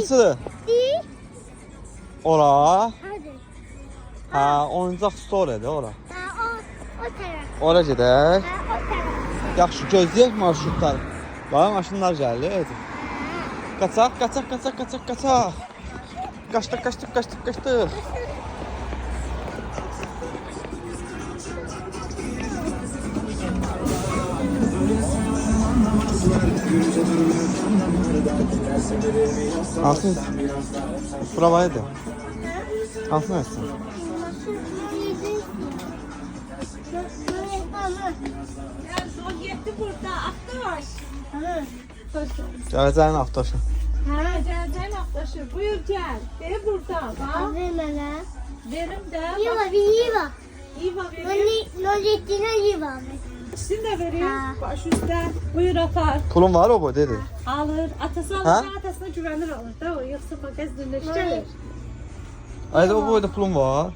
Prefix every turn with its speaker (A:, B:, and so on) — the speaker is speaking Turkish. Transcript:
A: Nasıl?
B: Değil.
A: Ora.
B: Hadi.
A: Ha, oyuncaq storedir ora.
B: Ha, o taraf.
A: Ora gedək.
B: Ha, o taraf.
A: Yaxşı, gözləyək marşrutları. Bax, maşınlar gəlir. Qaçaq. Qaçdıq. Hansın? Provaydı. Hansın etsin?
C: O gitti burada. Aktaş.
A: Gələcəyin avtoşu.
C: Geleceğin aktaşı. Buyur gel. De burada. Bak. Verim de. Bak. İva verir. İkisini de verir.
B: Ha.
C: Baş üstte. Buyur atar.
A: Pulun var o bu dedi.
C: Alır. Atası
A: Ha?
C: alır. Atasına güvenir alır. Da o yoksa magaz dönüştürür.
A: Ayda o boyda pulun var.